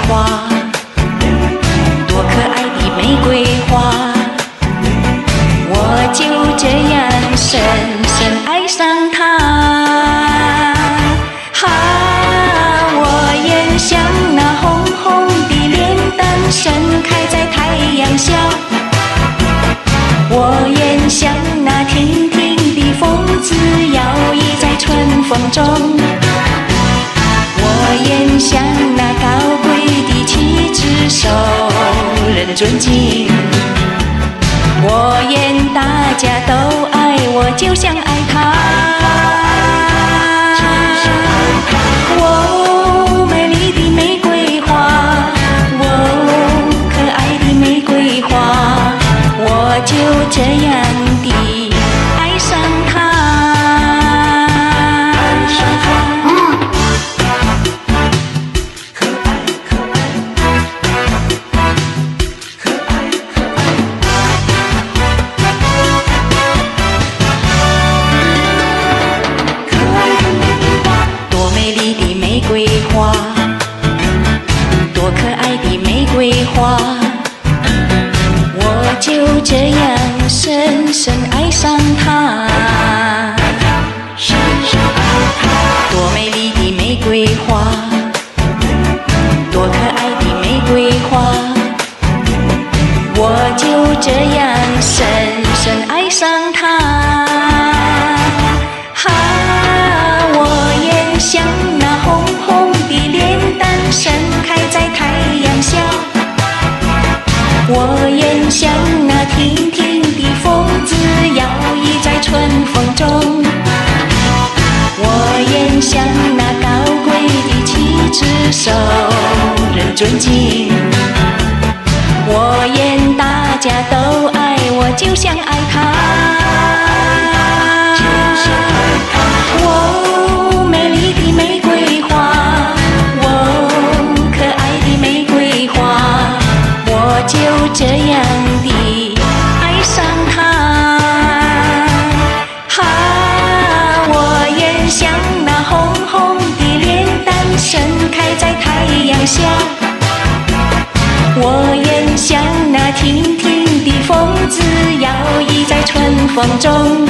花，多可爱的玫瑰花，我就这样深深爱上它。哈，我也像那红红的脸蛋盛开在太阳下，我也像那亭亭的风子摇曳在春风中，我也像那高贵的气质受人尊敬，我愿大家都爱我，就像爱他。哦，美丽的玫瑰花，哦，可爱的玫瑰花，我就这样地爱上它。多可爱的玫瑰花，我就这样深深爱上它。多美丽的玫瑰花，多可爱的玫瑰花，我就这样深深爱上它。哈，我也像那红红的脸蛋盛开在太阳下，我也像那亭亭的风子摇曳在春风中，我也像那高贵的气质受人尊敬，我愿大家都爱我，就像爱他。哦，美丽的玫瑰花，哦，可爱的玫瑰花，我就这样地爱上它。哈，我也像那红红的脸蛋盛开在太阳下，我也像那亭亭的风子摇曳在春风中。